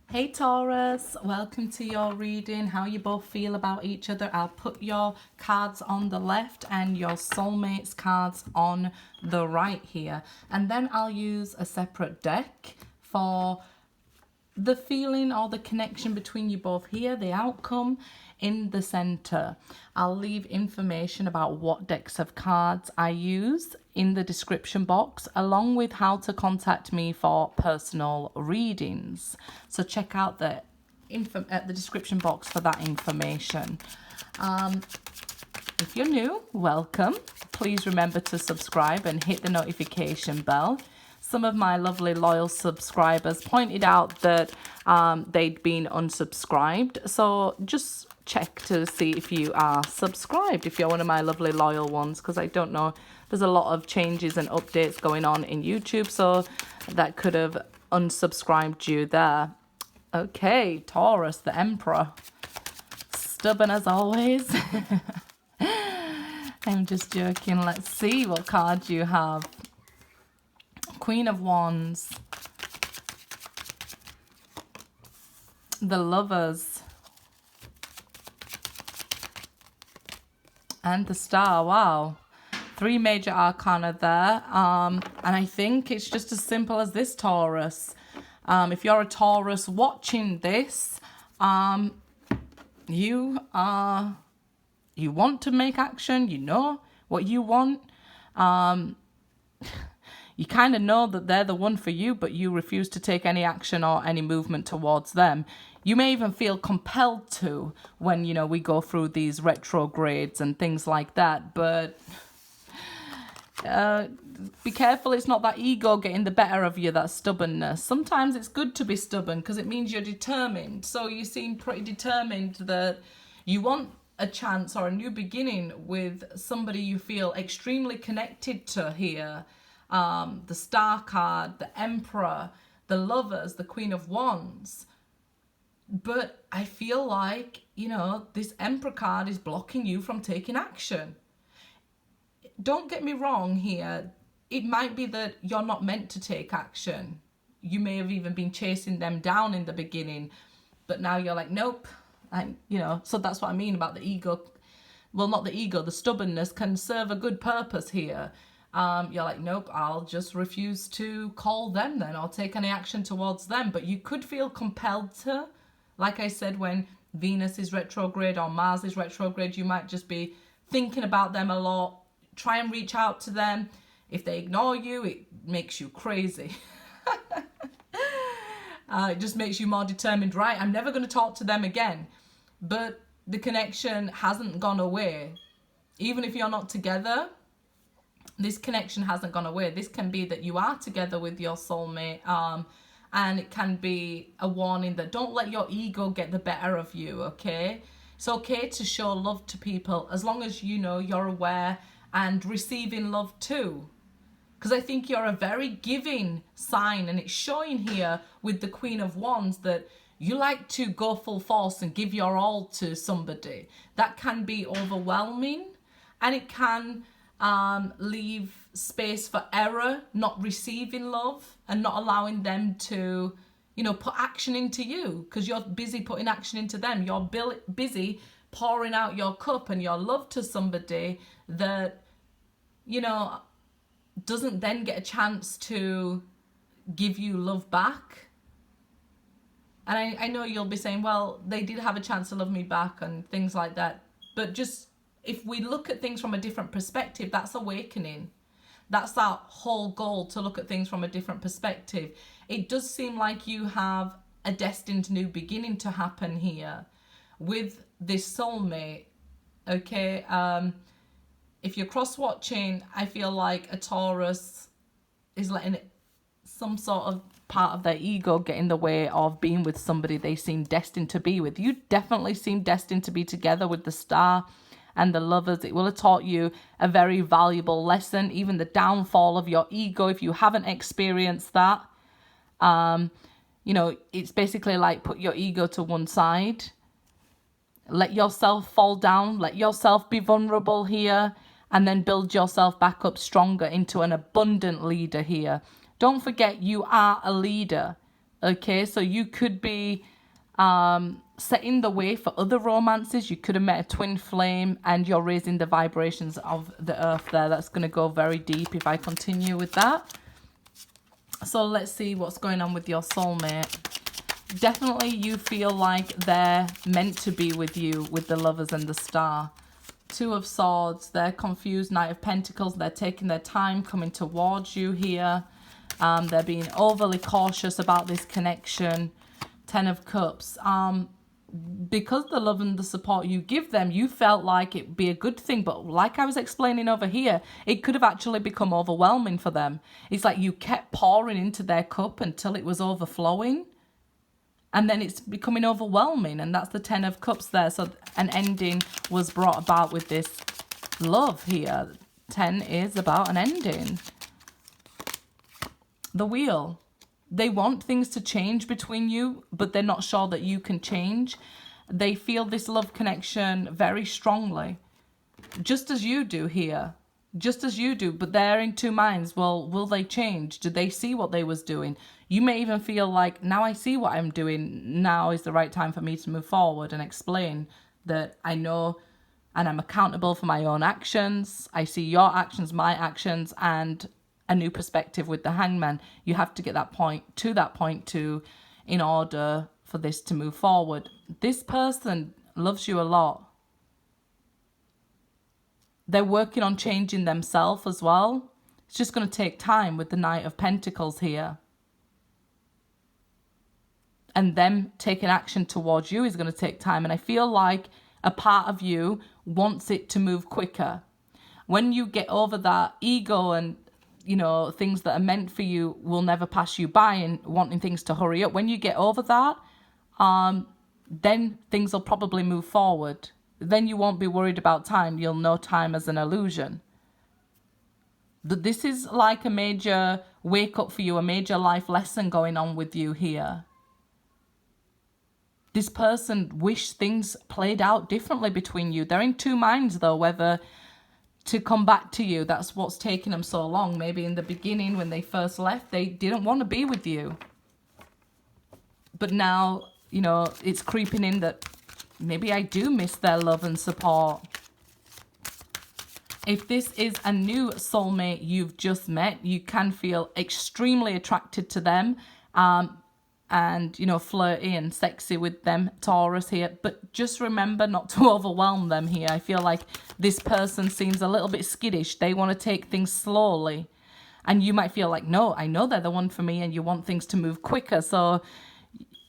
Hey Taurus, welcome to your reading. How you both feel about each other. I'll put your cards on the left and your soulmates cards on the right here. And then I'll use a separate deck for the feeling or the connection between you both here, the outcome in the center. I'll leave information about what decks of cards I use in the description box, along with how to contact me for personal readings. So check out the description box for that information. If you're new, welcome. Please remember to subscribe and hit the notification bell. Some of my lovely loyal subscribers pointed out that they'd been unsubscribed. So just check to see if you are subscribed, if you're one of my lovely loyal ones, because I don't know, there's a lot of changes and updates going on in YouTube, so that could have unsubscribed you there. Okay, Taurus, the Emperor. Stubborn as always. I'm just joking. Let's see what card you have. Queen of Wands. The Lovers. And the Star. Wow. 3 major arcana there. And I think it's just as simple as this, Taurus. If you're a Taurus watching this, you want to make action. You know what you want. You kind of know that they're the one for you, but you refuse to take any action or any movement towards them. You may even feel compelled to when, we go through these retrogrades and things like that. But be careful, it's not that ego getting the better of you, that stubbornness. Sometimes it's good to be stubborn because it means you're determined. So you seem pretty determined that you want a chance or a new beginning with somebody you feel extremely connected to here. The Star card, the Emperor, the Lovers, the Queen of Wands. But I feel like, this Emperor card is blocking you from taking action. Don't get me wrong here. It might be that you're not meant to take action. You may have even been chasing them down in the beginning, but now you're like, nope. So that's what I mean about the ego. Well, not the ego, the stubbornness can serve a good purpose here. You're like, nope, I'll just refuse to call them then or take any action towards them. But you could feel compelled to. Like I said, when Venus is retrograde or Mars is retrograde, you might just be thinking about them a lot. Try and reach out to them. If they ignore you, it makes you crazy. It just makes you more determined, right? I'm never going to talk to them again. But the connection hasn't gone away. Even if you're not together, this connection hasn't gone away. This can be that you are together with your soulmate, and it can be a warning that don't let your ego get the better of you, okay? It's okay to show love to people as long as you're aware and receiving love too. Because I think you're a very giving sign, and it's showing here with the Queen of Wands that you like to go full force and give your all to somebody. That can be overwhelming, and it can leave space for error, not receiving love and not allowing them to, put action into you because you're busy putting action into them. You're busy pouring out your cup and your love to somebody that, doesn't then get a chance to give you love back. And I know you'll be saying, well, they did have a chance to love me back and things like that. But just if we look at things from a different perspective, that's awakening. That's our whole goal, to look at things from a different perspective. It does seem like you have a destined new beginning to happen here with this soulmate, okay? If you're cross-watching, I feel like a Taurus is letting some sort of part of their ego get in the way of being with somebody they seem destined to be with. You definitely seem destined to be together with the Star and the Lovers. It will have taught you a very valuable lesson, even the downfall of your ego if you haven't experienced that. It's basically like put your ego to one side. Let yourself fall down. Let yourself be vulnerable here. And then build yourself back up stronger into an abundant leader here. Don't forget, you are a leader. Okay, so you could be setting the way for other romances. You could have met a twin flame and you're raising the vibrations of the earth there. That's going to go very deep if I continue with that. So let's see what's going on with your soulmate. Definitely you feel like they're meant to be with you with the Lovers and the Star. Two of Swords, they're confused. Knight of Pentacles, they're taking their time coming towards you here. They're being overly cautious about this connection. Ten of Cups. Because the love and the support you give them, you felt like it'd be a good thing. But like I was explaining over here, it could have actually become overwhelming for them. It's like you kept pouring into their cup until it was overflowing. And then it's becoming overwhelming. And that's the Ten of Cups there. So an ending was brought about with this love here. 10 is about an ending. The Wheel. They want things to change between you, but they're not sure that you can change. They feel this love connection very strongly. Just as you do here. Just as you do. But they're in two minds. Well, will they change? Did they see what they was doing? You may even feel like, now I see what I'm doing. Now is the right time for me to move forward and explain that I know and I'm accountable for my own actions. I see your actions, my actions, and a new perspective with the Hangman. You have to get that point to in order for this to move forward. This person loves you a lot. They're working on changing themselves as well. It's just going to take time with the Knight of Pentacles here. And them taking action towards you is going to take time. And I feel like a part of you wants it to move quicker. When you get over that ego and things that are meant for you will never pass you by and wanting things to hurry up. When you get over that, then things will probably move forward. Then you won't be worried about time. You'll know time as an illusion. This is like a major wake up for you, a major life lesson going on with you here. This person wished things played out differently between you. They're in two minds though, whether to come back to you. That's what's taking them so long. Maybe in the beginning when they first left, they didn't want to be with you. But now, it's creeping in that maybe I do miss their love and support. If this is a new soulmate you've just met, you can feel extremely attracted to them. And flirty and sexy with them, Taurus here, but just remember not to overwhelm them here. I feel like this person seems a little bit skittish. They want to take things slowly, and you might feel like, no, I know they're the one for me, and you want things to move quicker. So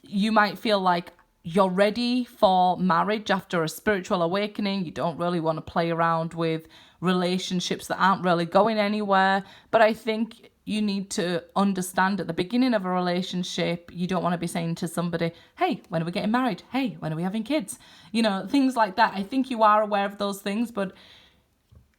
you might feel like you're ready for marriage after a spiritual awakening. You don't really want to play around with relationships that aren't really going anywhere. But I think you need to understand at the beginning of a relationship, you don't want to be saying to somebody, hey, when are we getting married? Hey, when are we having kids? Things like that. I think you are aware of those things, but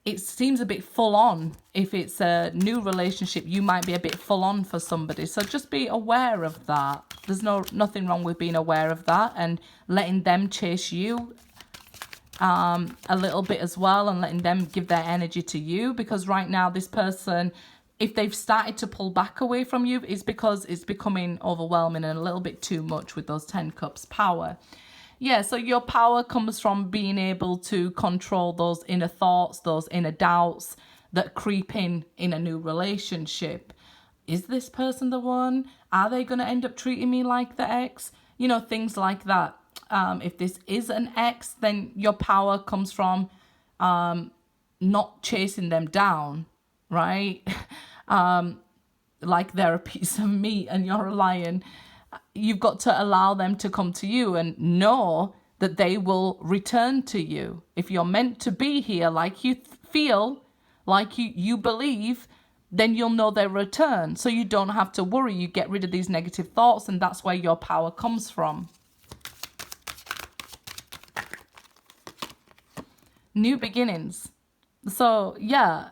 it seems a bit full on. If it's a new relationship, you might be a bit full on for somebody. So just be aware of that. There's nothing wrong with being aware of that and letting them chase you a little bit as well, and letting them give their energy to you. Because right now this person, if they've started to pull back away from you, it's because it's becoming overwhelming and a little bit too much with those 10 cups power. Yeah, so your power comes from being able to control those inner thoughts, those inner doubts that creep in a new relationship. Is this person the one? Are they going to end up treating me like the ex? Things like that. If this is an ex, then your power comes from not chasing them down, right? Like they're a piece of meat and you're a lion. You've got to allow them to come to you and know that they will return to you. If you're meant to be here like you feel, like you believe, then you'll know their return. So you don't have to worry. You get rid of these negative thoughts, and that's where your power comes from. New beginnings. So yeah,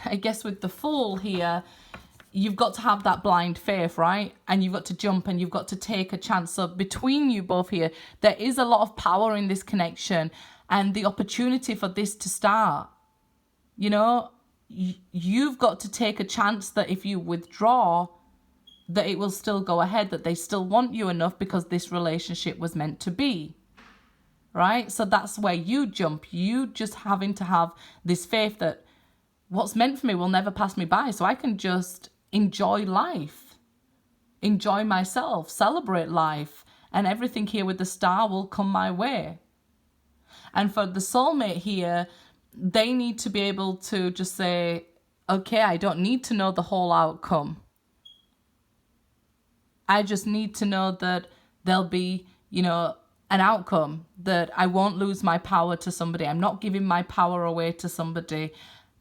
I guess with the Fool here, you've got to have that blind faith, right? And you've got to jump and you've got to take a chance. So between you both here, there is a lot of power in this connection and the opportunity for this to start. You've got to take a chance that if you withdraw, that it will still go ahead, that they still want you enough because this relationship was meant to be. Right? So that's where you jump. You just having to have this faith that what's meant for me will never pass me by. So I can just enjoy life, enjoy myself, celebrate life, and everything here with the star will come my way. And for the soulmate here, they need to be able to just say, okay, I don't need to know the whole outcome. I just need to know that there'll be, you know, an outcome, that I won't lose my power to somebody. I'm not giving my power away to somebody.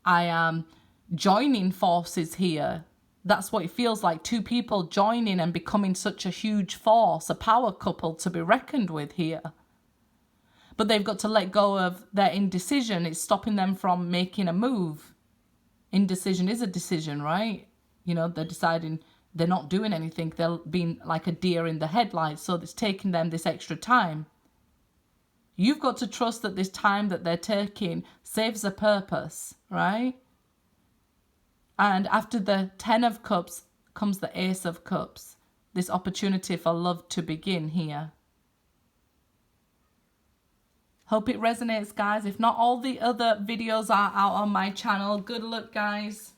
I am joining forces here. That's what it feels like. Two people joining and becoming such a huge force, a power couple to be reckoned with here. But they've got to let go of their indecision. It's stopping them from making a move. Indecision is a decision, right? You know, they're deciding they're not doing anything. They're being like a deer in the headlights. So it's taking them this extra time. You've got to trust that this time that they're taking serves a purpose, right? And after the 10 of Cups comes the Ace of Cups. This opportunity for love to begin here. Hope it resonates, guys. If not, all the other videos are out on my channel. Good luck, guys.